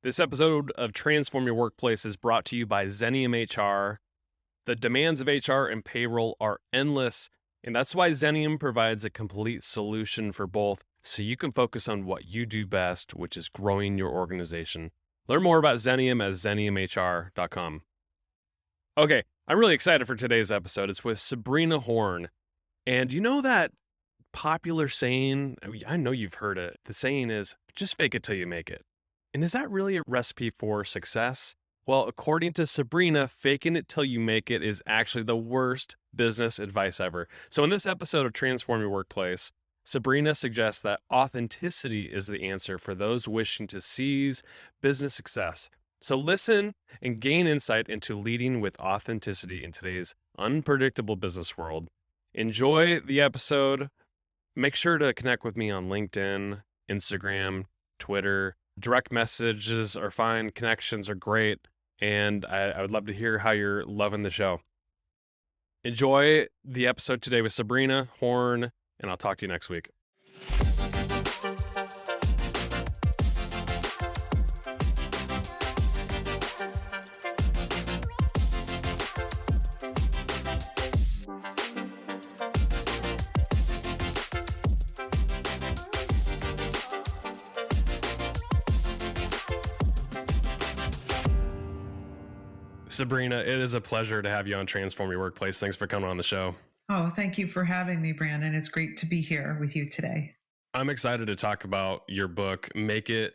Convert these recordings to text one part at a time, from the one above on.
This episode of Transform Your Workplace is brought to you by Xenium HR. The demands of HR and payroll are endless, and that's why Xenium provides a complete solution for both so you can focus on what you do best, which is growing your organization. Learn more about Xenium at xeniumhr.com. Okay, I'm really excited for today's episode. It's with Sabrina Horn. And you know that popular saying, I know you've heard it. The saying is, just fake it till you make it. And is that really a recipe for success? Well, according to Sabrina, faking it till you make it is actually the worst business advice ever. So in this episode of Transform Your Workplace, Sabrina suggests that authenticity is the answer for those wishing to seize business success. So listen and gain insight into leading with authenticity in today's unpredictable business world. Enjoy the episode. Make sure to connect with me on LinkedIn, Instagram, Twitter. Direct messages are fine. Connections are great. And I would love to hear how you're loving the show. Enjoy the episode today with Sabrina Horn, and I'll talk to you next week. Sabrina, it is a pleasure to have you on Transform Your Workplace. Thanks for coming on the show. Oh, thank you for having me, Brandon. It's great to be here with you today. I'm excited to talk about your book, Make It,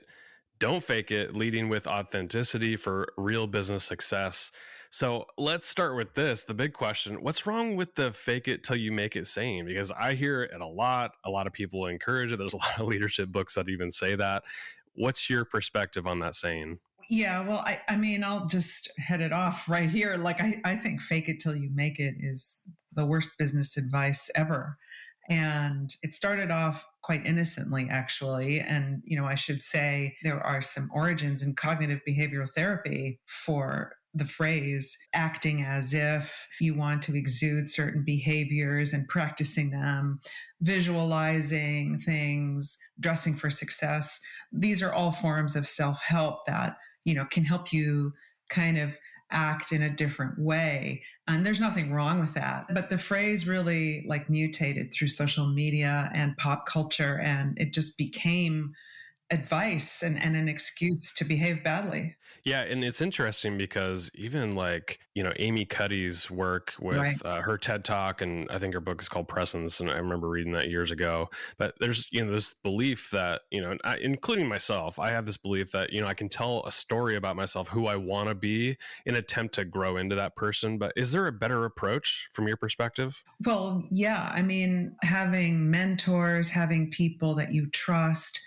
Don't Fake It, Leading with Authenticity for Real Business Success. So let's start with this, the big question. What's wrong with the fake it till you make it saying? Because I hear it a lot. A lot of people encourage it. There's a lot of leadership books that even say that. What's your perspective on that saying? Yeah, well, I mean, I'll just head it off right here. Like, I think fake it till you make it is the worst business advice ever. And it started off quite innocently, actually. And, I should say there are some origins in cognitive behavioral therapy for the phrase acting as if you want to exude certain behaviors and practicing them, visualizing things, dressing for success. These are all forms of self-help that can help you kind of act in a different way. And there's nothing wrong with that. But the phrase really mutated through social media and pop culture, and it just became advice and an excuse to behave badly. Yeah, and it's interesting because even Amy Cuddy's work with Right. Her TED Talk, and I think her book is called Presence, and I remember reading that years ago. But there's this belief that including myself, I have this belief that I can tell a story about myself, who I want to be, in an attempt to grow into that person. But is there a better approach from your perspective? Well, yeah. I mean, having mentors, having people that you trust,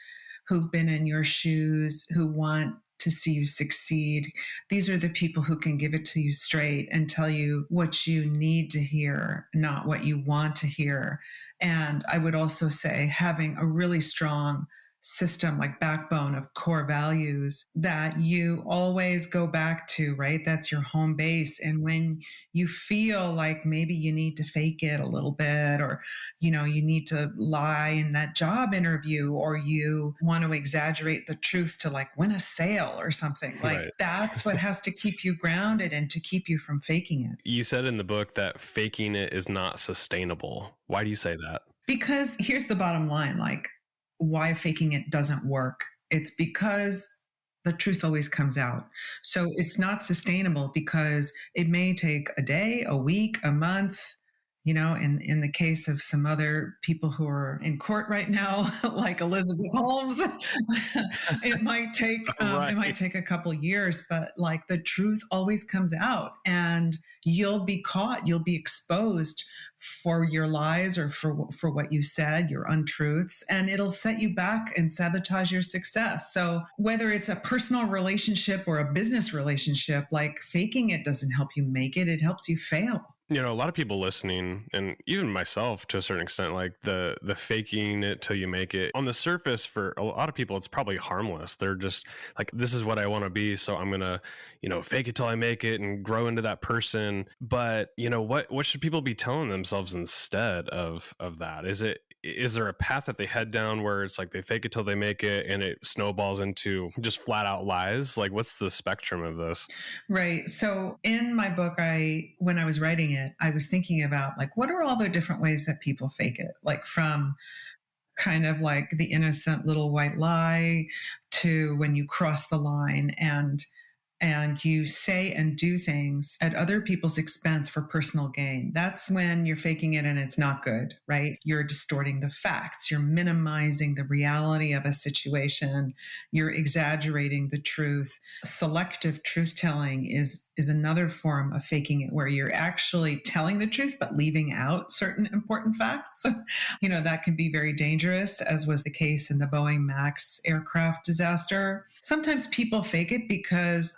who've been in your shoes, who want to see you succeed. These are the people who can give it to you straight and tell you what you need to hear, not what you want to hear. And I would also say having a really strong system, like backbone of core values that you always go back to, right? That's your home base. And when you feel like maybe you need to fake it a little bit, or you need to lie in that job interview, or you want to exaggerate the truth to win a sale or something, Right. That's what has to keep you grounded and to keep you from faking it. You said in the book that faking it is not sustainable. Why do you say that? Because here's the bottom line, why faking it doesn't work. It's because the truth always comes out. So it's not sustainable because it may take a day, a week, a month. In the case of some other people who are in court right now, like Elizabeth Holmes, it might take Right. it might take a couple years, but the truth always comes out, and you'll be caught, you'll be exposed for your lies or for what you said, your untruths, and it'll set you back and sabotage your success. So whether it's a personal relationship or a business relationship, faking it doesn't help you make it, it helps you fail. A lot of people listening, and even myself to a certain extent, the faking it till you make it, on the surface, for a lot of people, it's probably harmless. They're just like, this is what I want to be, so I'm going to, fake it till I make it and grow into that person. But, what should people be telling themselves instead of that? Is it is there a path that they head down where it's like they fake it till they make it and it snowballs into just flat out lies? Like, what's the spectrum of this? Right. So in my book, when I was writing it, I was thinking about like, what are all the different ways that people fake it? Like from kind of like the innocent little white lie to when you cross the line and you say and do things at other people's expense for personal gain. That's when you're faking it and it's not good, right? You're distorting the facts, you're minimizing the reality of a situation, you're exaggerating the truth. Selective truth telling is another form of faking it where you're actually telling the truth but leaving out certain important facts. That can be very dangerous, as was the case in the Boeing Max aircraft disaster. Sometimes people fake it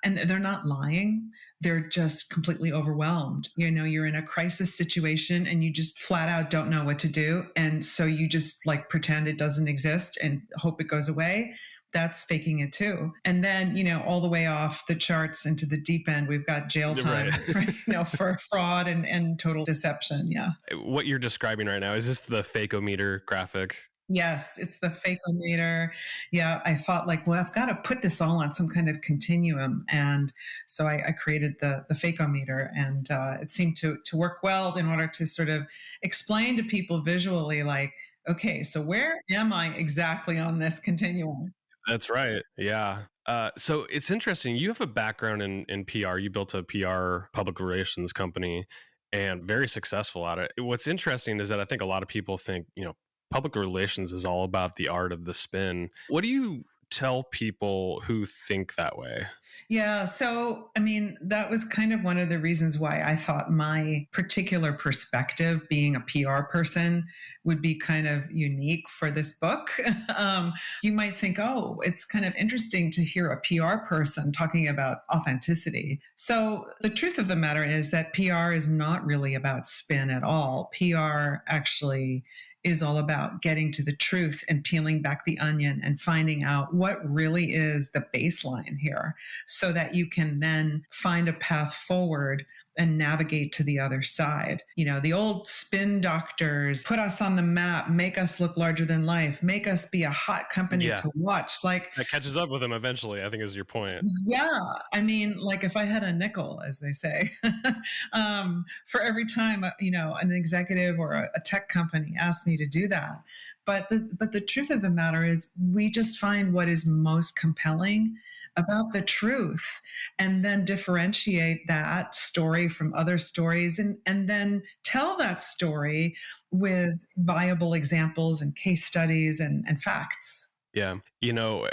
and they're not lying, they're just completely overwhelmed. You're in a crisis situation and you just flat out don't know what to do. And so you just like pretend it doesn't exist and hope it goes away. That's faking it too. And then, all the way off the charts into the deep end, we've got jail time for fraud and total deception. Yeah. What you're describing right now, is this the fakeometer graphic? Yes, it's the fakeometer. Yeah, I thought like, well, I've got to put this all on some kind of continuum, and so I created the fakeometer, and it seemed to work well in order to sort of explain to people visually, like, okay, so where am I exactly on this continuum? That's right. Yeah. So it's interesting. You have a background in PR. You built a PR public relations company and very successful at it. What's interesting is that I think a lot of people think, public relations is all about the art of the spin. What do you tell people who think that way? Yeah. So, I mean, that was kind of one of the reasons why I thought my particular perspective, being a PR person, would be kind of unique for this book. You might think, oh, it's kind of interesting to hear a PR person talking about authenticity. So, the truth of the matter is that PR is not really about spin at all. PR actually is all about getting to the truth and peeling back the onion and finding out what really is the baseline here so that you can then find a path forward and navigate to the other side. The old spin doctors put us on the map, make us look larger than life, make us be a hot company to watch. Like that catches up with them eventually, I think is your point. Yeah. I mean, like if I had a nickel, as they say, for every time, an executive or a tech company asked me to do that. But the truth of the matter is we just find what is most compelling about the truth and then differentiate that story from other stories and then tell that story with viable examples and case studies and facts. Yeah.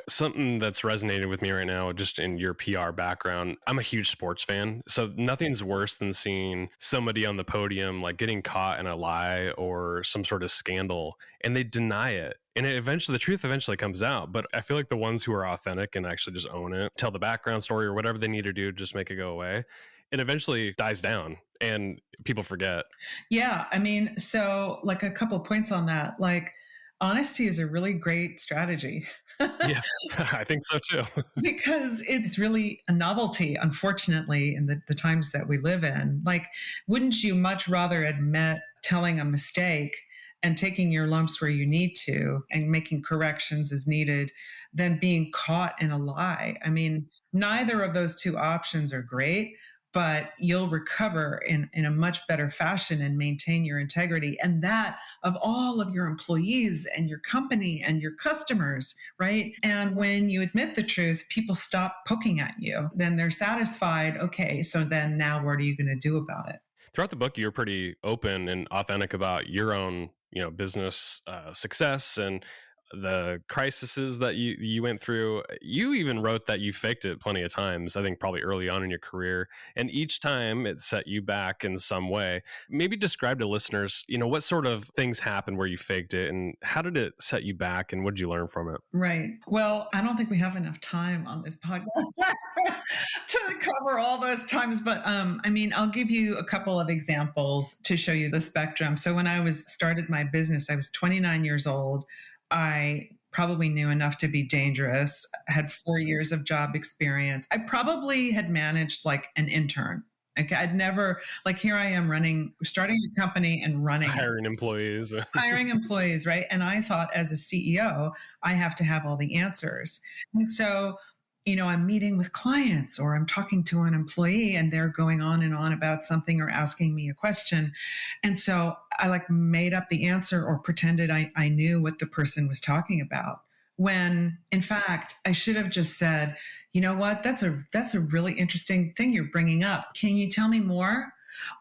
Something that's resonated with me right now, just in your PR background, I'm a huge sports fan. So nothing's worse than seeing somebody on the podium, like getting caught in a lie or some sort of scandal, and they deny it. And the truth eventually comes out. But I feel like the ones who are authentic and actually just own it, tell the background story or whatever they need to do, just make it go away, it eventually dies down and people forget. Yeah. I mean, so like a couple points on that, like, honesty is a really great strategy. Yeah, I think so too. Because it's really a novelty, unfortunately, in the times that we live in. Like, wouldn't you much rather admit telling a mistake and taking your lumps where you need to and making corrections as needed than being caught in a lie? I mean, neither of those two options are great, but you'll recover in a much better fashion and maintain your integrity. And that of all of your employees and your company and your customers, right? And when you admit the truth, people stop poking at you. Then they're satisfied. Okay, so then now what are you going to do about it? Throughout the book, you're pretty open and authentic about your own, business success and the crises that you went through. You even wrote that you faked it plenty of times, I think probably early on in your career. And each time it set you back in some way. Maybe describe to listeners, what sort of things happened where you faked it and how did it set you back and what did you learn from it? Right. Well, I don't think we have enough time on this podcast to cover all those times, but I mean, I'll give you a couple of examples to show you the spectrum. So when I started my business, I was 29 years old. I probably knew enough to be dangerous, had 4 years of job experience. I probably had managed like an intern. Okay, I'd never, like, here I am starting a company and running it, Hiring employees. hiring employees, right? And I thought as a CEO, I have to have all the answers. And so, I'm meeting with clients or I'm talking to an employee and they're going on and on about something or asking me a question. And so I like made up the answer or pretended I knew what the person was talking about. When in fact, I should have just said, you know what, that's a really interesting thing you're bringing up. Can you tell me more?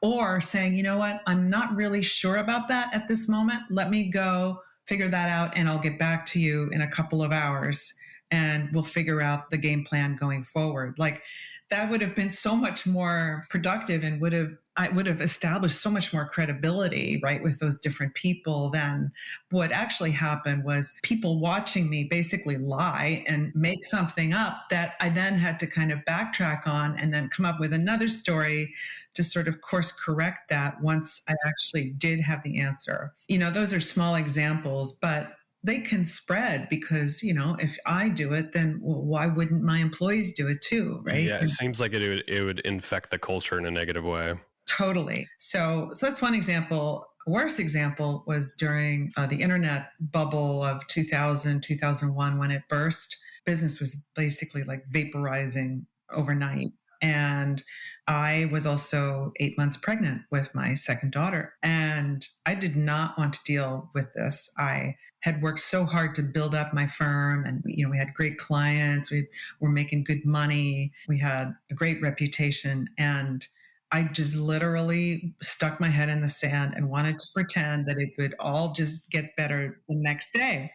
Or saying, you know what, I'm not really sure about that at this moment. Let me go figure that out and I'll get back to you in a couple of hours and we'll figure out the game plan going forward. Like that would have been so much more productive and I would have established so much more credibility, right, with those different people than what actually happened was people watching me basically lie and make something up that I then had to kind of backtrack on and then come up with another story to sort of course correct that once I actually did have the answer. Those are small examples, but they can spread because, if I do it, then why wouldn't my employees do it too, right? Yeah, it seems like it would infect the culture in a negative way. Totally. So that's one example. A worse example was during the internet bubble of 2000, 2001 when it burst. Business was basically like vaporizing overnight. And I was also 8 months pregnant with my second daughter. And I did not want to deal with this. I had worked so hard to build up my firm and we had great clients. We were making good money. We had a great reputation. And I just literally stuck my head in the sand and wanted to pretend that it would all just get better the next day.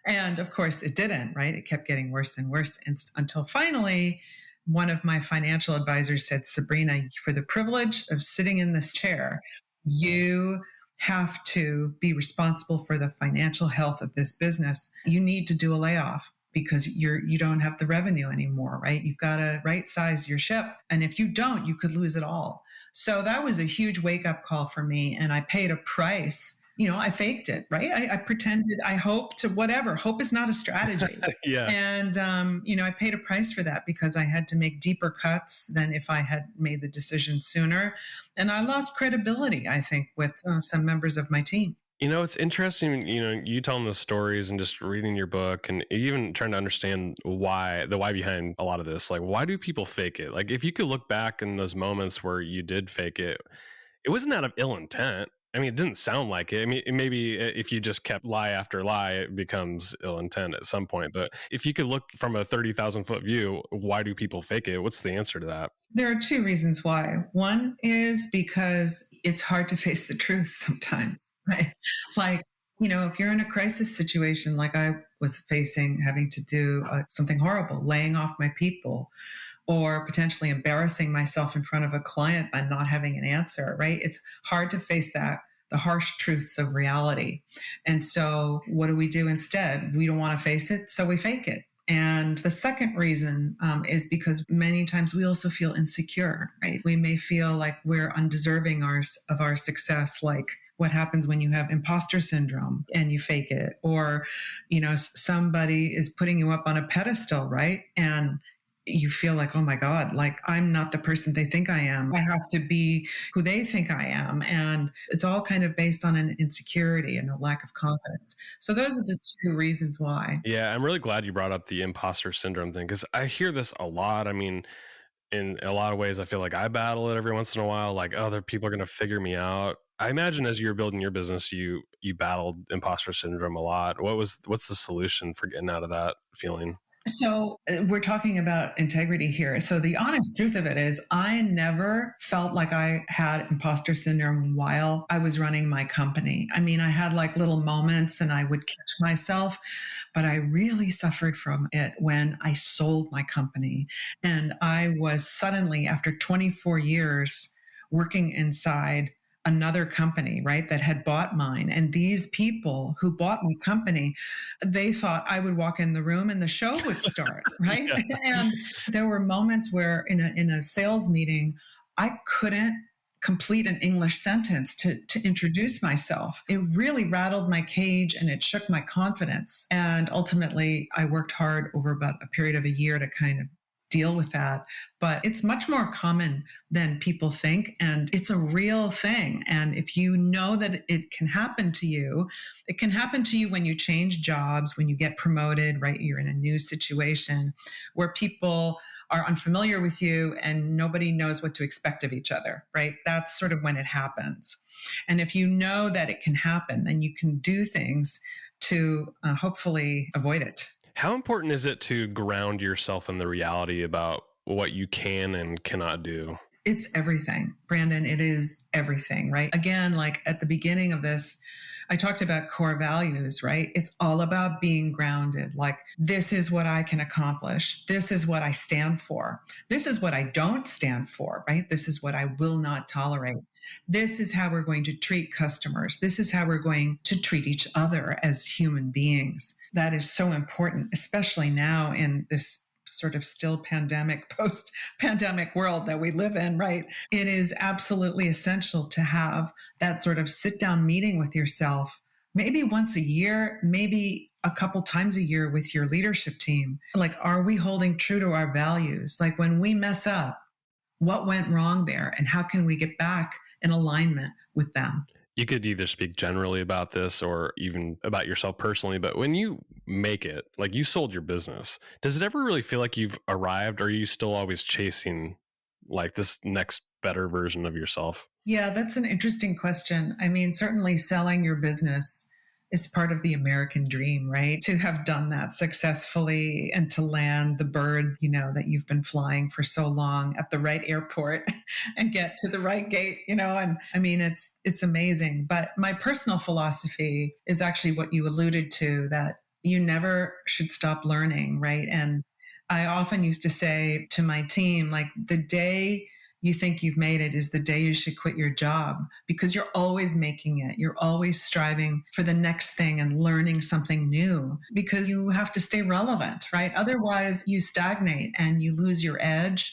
And of course it didn't, right? It kept getting worse and worse until finally one of my financial advisors said, Sabrina, for the privilege of sitting in this chair, you have to be responsible for the financial health of this business. You need to do a layoff because you don't have the revenue anymore, right? You've got to right size your ship. And if you don't, you could lose it all. So that was a huge wake up call for me. And I paid a price. I faked it, right? I pretended, I hoped to whatever. Hope is not a strategy. Yeah. And, I paid a price for that because I had to make deeper cuts than if I had made the decision sooner. And I lost credibility, I think, with some members of my team. It's interesting, you telling the stories and just reading your book and even trying to understand the why behind a lot of this. Like, why do people fake it? Like, if you could look back in those moments where you did fake it, it wasn't out of ill intent. I mean, it didn't sound like it. I mean, maybe if you just kept lie after lie, it becomes ill intent at some point. But if you could look from a 30,000 foot view, why do people fake it? What's the answer to that? There are two reasons why. One is because it's hard to face the truth sometimes, right? Like, if you're in a crisis situation like I was facing, having to do something horrible, laying off my people, or potentially embarrassing myself in front of a client by not having an answer, right? It's hard to face that, the harsh truths of reality. And so what do we do instead? We don't want to face it, so we fake it. And the second reason is because many times we also feel insecure, right? We may feel like we're undeserving of our success, like what happens when you have imposter syndrome and you fake it, or, somebody is putting you up on a pedestal, right? And you feel like, oh my God, like I'm not the person they think I am. I have to be who they think I am. And it's all kind of based on an insecurity and a lack of confidence. So those are the two reasons why. Yeah, I'm really glad you brought up the imposter syndrome thing because I hear this a lot. I mean, in a lot of ways, I feel like I battle it every once in a while. Like, other people are going to figure me out. I imagine as you're building your business, you battled imposter syndrome a lot. What's the solution for getting out of that feeling? So we're talking about integrity here. So the honest truth of it is I never felt like I had imposter syndrome while I was running my company. I mean, I had like little moments and I would catch myself, but I really suffered from it when I sold my company. And I was suddenly, after 24 years working inside another company, right, that had bought mine. And these people who bought my company, they thought I would walk in the room and the show would start, right? Yeah. And there were moments where in a sales meeting, I couldn't complete an English sentence to introduce myself. It really rattled my cage and it shook my confidence. And ultimately, I worked hard over about a period of a year to kind of deal with that. But it's much more common than people think. And it's a real thing. And if you know that it can happen to you, it can happen to you when you change jobs, when you get promoted, right? You're in a new situation where people are unfamiliar with you and nobody knows what to expect of each other, right? That's sort of when it happens. And if you know that it can happen, then you can do things to hopefully avoid it. How important is it to ground yourself in the reality about what you can and cannot do? It's everything, Brandon. It is everything, right? Again, like at the beginning of this, I talked about core values, right? It's all about being grounded. Like, this is what I can accomplish. This is what I stand for. This is what I don't stand for, right? This is what I will not tolerate. This is how we're going to treat customers. This is how we're going to treat each other as human beings. That is so important, especially now in this sort of still pandemic, post pandemic world that we live in, right? It is absolutely essential to have that sort of sit down meeting with yourself, maybe once a year, maybe a couple times a year with your leadership team. Like, are we holding true to our values? Like, when we mess up, what went wrong there? And how can we get back in alignment with them? You could either speak generally about this or even about yourself personally, but when you make it, like you sold your business, does it ever really feel like you've arrived, or are you still always chasing like this next better version of yourself? Yeah, that's an interesting question. I mean, certainly selling your business is part of the American dream, right? To have done that successfully and to land the bird, that you've been flying for so long at the right airport and get to the right gate, and I mean, it's amazing. But my personal philosophy is actually what you alluded to, that you never should stop learning, right? And I often used to say to my team, like, the day you think you've made it is the day you should quit your job, because you're always making it. You're always striving for the next thing and learning something new, because you have to stay relevant, right? Otherwise, you stagnate and you lose your edge.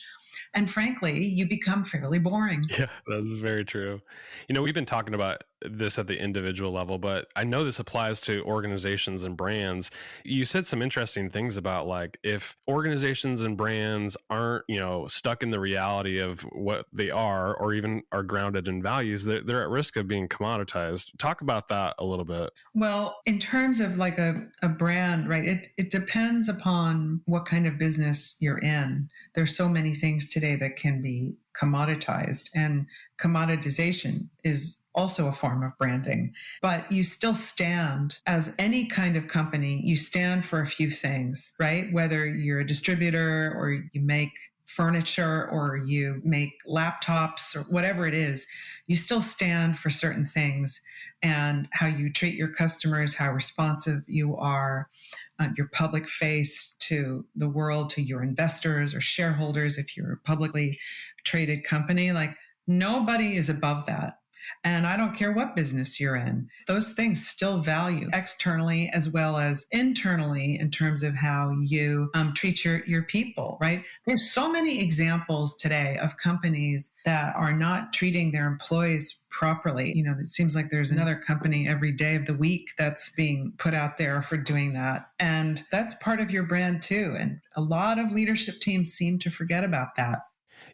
And frankly, you become fairly boring. Yeah, that's very true. We've been talking about this at the individual level, but I know this applies to organizations and brands. You said some interesting things about, like, if organizations and brands aren't, stuck in the reality of what they are, or even are grounded in values, they're at risk of being commoditized. Talk about that a little bit. Well, in terms of like a brand, right, it depends upon what kind of business you're in. There's so many things today that can be commoditized, and commoditization is also a form of branding. But you still stand, as any kind of company, you stand for a few things, right? Whether you're a distributor or you make furniture or you make laptops or whatever it is, you still stand for certain things, and how you treat your customers, how responsive you are, your public face to the world, to your investors or shareholders, if you're a publicly traded company. Like, nobody is above that. And I don't care what business you're in, those things still value externally as well as internally, in terms of how you treat your people, right? There's so many examples today of companies that are not treating their employees properly. It seems like there's another company every day of the week that's being put out there for doing that. And that's part of your brand too. And a lot of leadership teams seem to forget about that.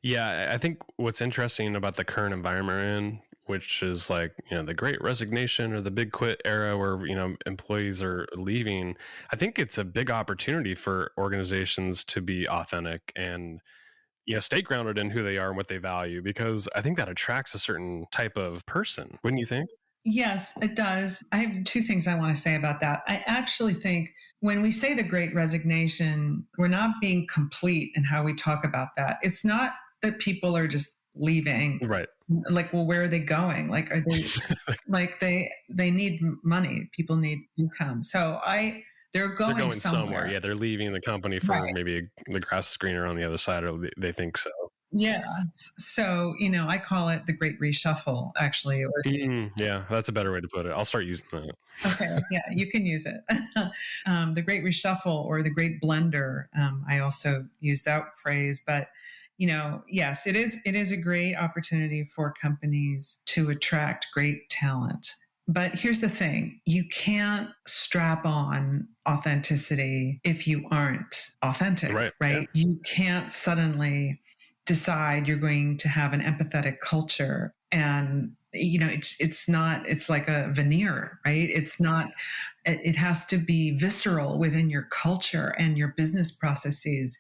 Yeah, I think what's interesting about the current environment we're in, which is like, the great resignation or the big quit era where, employees are leaving, I think it's a big opportunity for organizations to be authentic and, stay grounded in who they are and what they value, because I think that attracts a certain type of person, wouldn't you think? Yes, it does. I have two things I want to say about that. I actually think when we say the great resignation, we're not being complete in how we talk about that. It's not that people are just leaving. Right. Like, well, where are they going? Like, are they like they need money. People need income. So they're They're going going somewhere. Yeah, they're leaving the company for Right. maybe the grass is greener on the other side, or they think so. Yeah. So, I call it the great reshuffle, actually. Or Yeah, that's a better way to put it. I'll start using that. okay. Yeah, you can use it. The great reshuffle or the great blender. I also use that phrase, but yes, it is a great opportunity for companies to attract great talent. But here's the thing, you can't strap on authenticity if you aren't authentic, Right. Yeah. right? You can't suddenly decide you're going to have an empathetic culture and it's not, it's like a veneer, right? It's not, it has to be visceral within your culture and your business processes.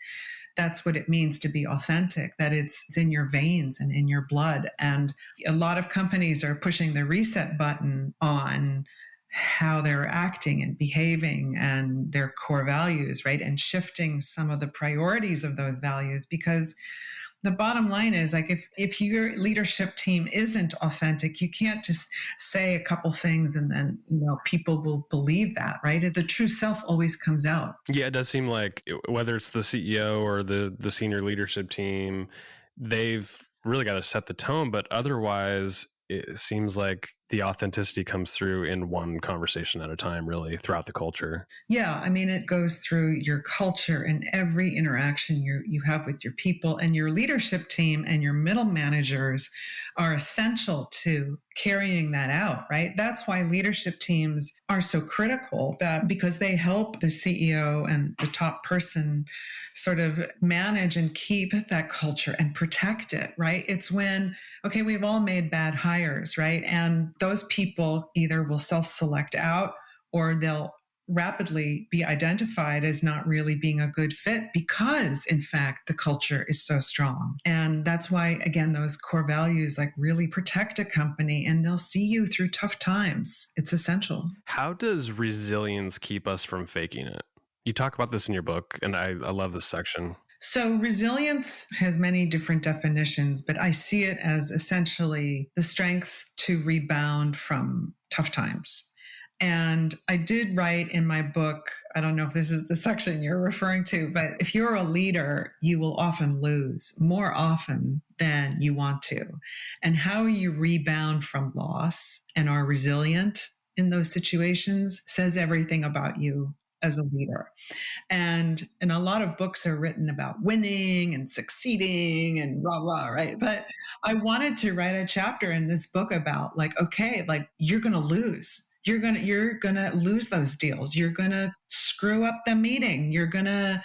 That's what it means to be authentic, that it's in your veins and in your blood. And a lot of companies are pushing the reset button on how they're acting and behaving and their core values, right? And shifting some of the priorities of those values, because the bottom line is, like, if your leadership team isn't authentic, you can't just say a couple things and then people will believe that, right? The true self always comes out. Yeah, it does seem like whether it's the CEO or the senior leadership team, they've really got to set the tone. But otherwise, it seems like the authenticity comes through in one conversation at a time, really, throughout the culture. Yeah, I mean, it goes through your culture and every interaction you have with your people, and your leadership team and your middle managers are essential to carrying that out, right? That's why leadership teams are so critical, that because they help the CEO and the top person sort of manage and keep that culture and protect it, right? It's when, okay, we've all made bad hires, right? And those people either will self-select out or they'll rapidly be identified as not really being a good fit, because in fact the culture is so strong. And that's why, again, those core values like really protect a company, and they'll see you through tough times. It's essential. How does resilience keep us from faking it? You talk about this in your book, and I love this section. So, resilience has many different definitions, but I see it as essentially the strength to rebound from tough times. And I did write in my book, I don't know if this is the section you're referring to, but if you're a leader, you will often lose more often than you want to. And how you rebound from loss and are resilient in those situations says everything about you as a leader. And a lot of books are written about winning and succeeding and rah rah, right? But I wanted to write a chapter in this book about, like, okay, like, you're going to lose. You're going to lose those deals. You're going to screw up the meeting. You're going to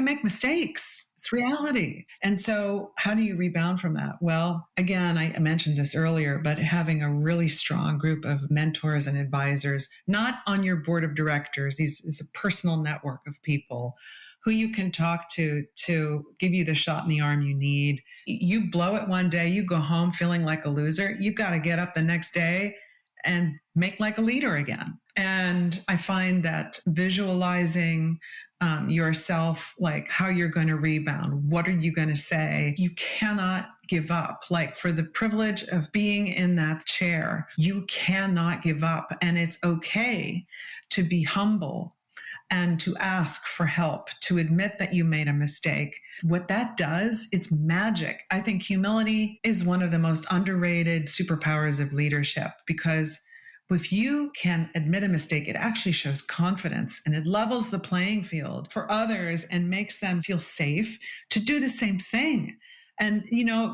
make mistakes. It's reality. And so how do you rebound from that? Well, again, I mentioned this earlier, but having a really strong group of mentors and advisors, not on your board of directors. These is a personal network of people who you can talk to give you the shot in the arm you need. You blow it one day, you go home feeling like a loser. You've got to get up the next day and make like a leader again. And I find that visualizing yourself, like how you're going to rebound, what are you going to say? You cannot give up. Like, for the privilege of being in that chair, you cannot give up. And it's okay to be humble and to ask for help, to admit that you made a mistake. What that does, it's magic. I think humility is one of the most underrated superpowers of leadership, because if you can admit a mistake, it actually shows confidence and it levels the playing field for others and makes them feel safe to do the same thing. And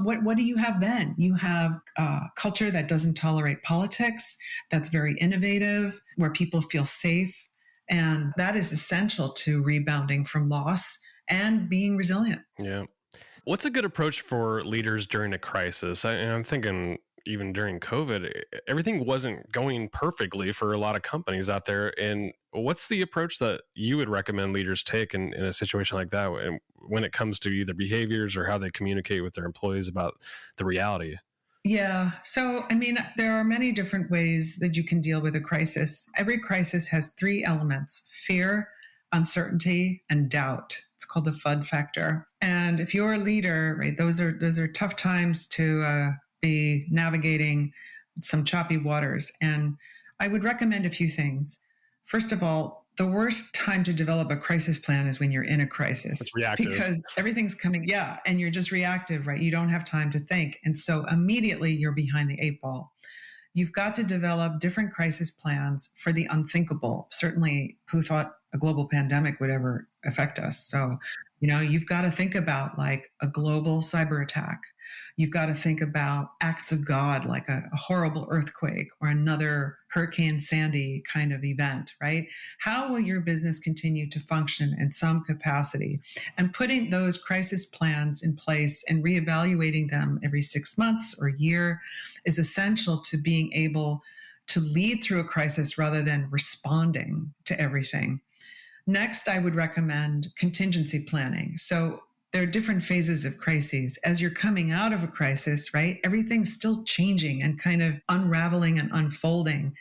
what do you have then? You have a culture that doesn't tolerate politics, that's very innovative, where people feel safe. And that is essential to rebounding from loss and being resilient. Yeah. What's a good approach for leaders during a crisis? I'm thinking even during COVID, everything wasn't going perfectly for a lot of companies out there. And what's the approach that you would recommend leaders take in a situation like that, and when it comes to either behaviors or how they communicate with their employees about the reality? Yeah. So, I mean, there are many different ways that you can deal with a crisis. Every crisis has three elements: fear, uncertainty, and doubt. It's called the FUD factor. And if you're a leader, right, those are tough times to be navigating some choppy waters. And I would recommend a few things. First of all, the worst time to develop a crisis plan is when you're in a crisis. It's reactive. Because everything's coming, and you're just reactive, right? You don't have time to think. And so immediately you're behind the eight ball. You've got to develop different crisis plans for the unthinkable. Certainly, who thought a global pandemic would ever affect us? So, you've got to think about, like, a global cyber attack. You've got to think about acts of God, like a horrible earthquake or another Hurricane Sandy kind of event, right? How will your business continue to function in some capacity? And putting those crisis plans in place and reevaluating them every 6 months or year is essential to being able to lead through a crisis rather than responding to everything. Next, I would recommend contingency planning. So there are different phases of crises. As you're coming out of a crisis, right, everything's still changing and kind of unraveling and unfolding.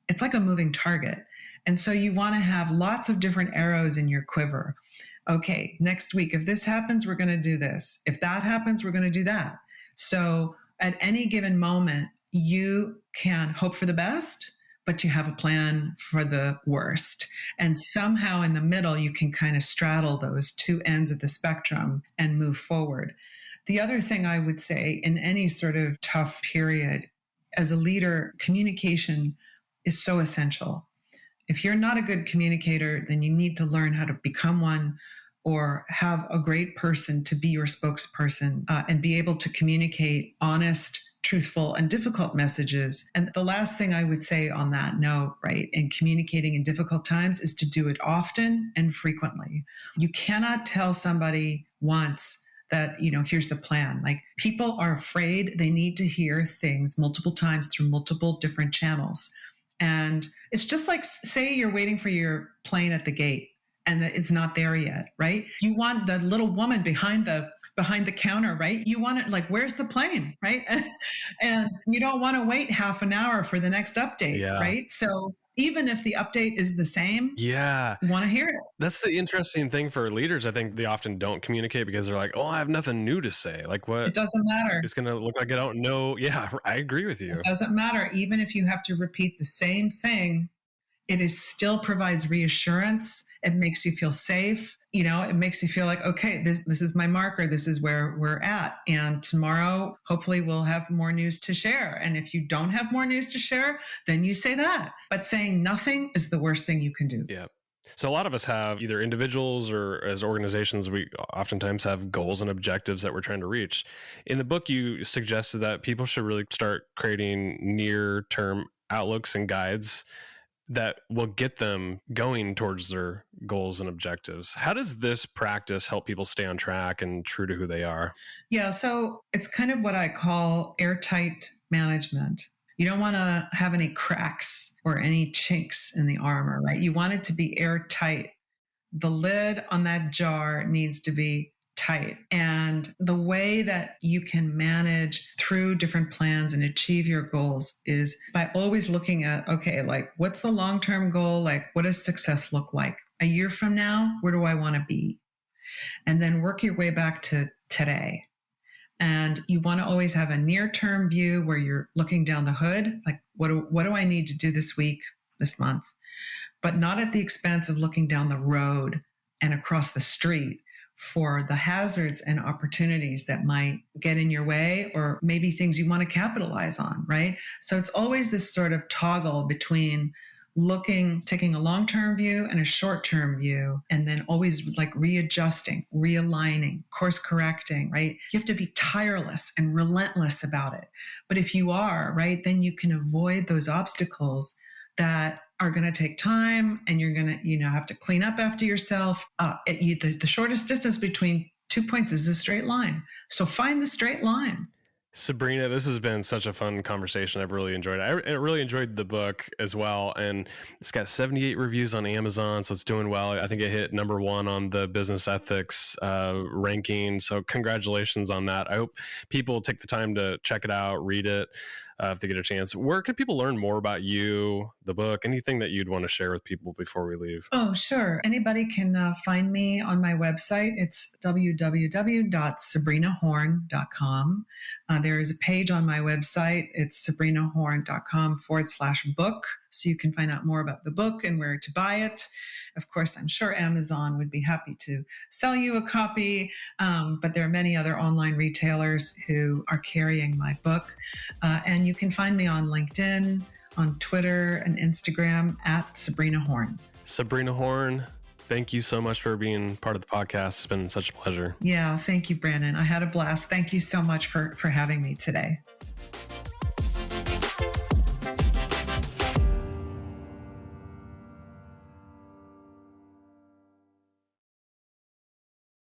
It's like a moving target. And so you want to have lots of different arrows in your quiver. Okay, next week, if this happens, we're going to do this. If that happens, we're going to do that. So at any given moment, you can hope for the best, but you have a plan for the worst. And somehow in the middle, you can kind of straddle those two ends of the spectrum and move forward. The other thing I would say in any sort of tough period, as a leader, communication is so essential. If you're not a good communicator, then you need to learn how to become one or have a great person to be your spokesperson and be able to communicate honest, truthful, and difficult messages. And the last thing I would say on that note, right, in communicating in difficult times is to do it often and frequently. You cannot tell somebody once that, here's the plan. Like, people are afraid. They need to hear things multiple times through multiple different channels. And it's just like, say you're waiting for your plane at the gate and it's not there yet, right? You want the little woman behind the counter, right? You want it like, where's the plane, right? And you don't want to wait half an hour for the next update, right? So even if the update is the same, you want to hear it. That's the interesting thing for leaders. I think they often don't communicate because they're like, oh, I have nothing new to say. Like, what? It doesn't matter. It's going to look like I don't know. Yeah, I agree with you. It doesn't matter. Even if you have to repeat the same thing, it still provides reassurance. It makes you feel safe. It makes you feel like, okay, this is my marker. This is where we're at. And tomorrow, hopefully we'll have more news to share. And if you don't have more news to share, then you say that. But saying nothing is the worst thing you can do. Yeah. So a lot of us have, either individuals or as organizations, we oftentimes have goals and objectives that we're trying to reach. In the book, you suggested that people should really start creating near-term outlooks and guides that will get them going towards their goals and objectives. How does this practice help people stay on track and true to who they are? Yeah, so it's kind of what I call airtight management. You don't want to have any cracks or any chinks in the armor, right? You want it to be airtight. The lid on that jar needs to be tight. And the way that you can manage through different plans and achieve your goals is by always looking at, okay, like, what's the long-term goal? Like, what does success look like? A year from now, where do I want to be? And then work your way back to today. And you want to always have a near-term view where you're looking down the hood, like, what do I need to do this week, this month? But not at the expense of looking down the road and across the street for the hazards and opportunities that might get in your way, or maybe things you want to capitalize on, right? So it's always this sort of toggle between taking a long-term view and a short-term view, and then always like readjusting, realigning, course correcting, right? You have to be tireless and relentless about it. But if you are, right, then you can avoid those obstacles that are going to take time, and you're going to, have to clean up after yourself. The shortest distance between 2 points is a straight line. So find the straight line. Sabrina, this has been such a fun conversation. I've really enjoyed it. I really enjoyed the book as well. And it's got 78 reviews on Amazon, so it's doing well. I think it hit number 1 on the business ethics ranking. So congratulations on that. I hope people take the time to check it out, read it if they get a chance. Where can people learn more about you, the book, anything that you'd want to share with people before we leave? Oh, sure. Anybody can find me on my website. It's www.sabrinahorn.com. There is a page on my website. It's sabrinahorn.com/book. So you can find out more about the book and where to buy it. Of course, I'm sure Amazon would be happy to sell you a copy, but there are many other online retailers who are carrying my book. And you can find me on LinkedIn, on Twitter and Instagram at Sabrina Horn. Sabrina Horn, Thank you so much for being part of the podcast. It's been such a pleasure. Yeah, thank you, Brandon. I had a blast. Thank you so much for having me today.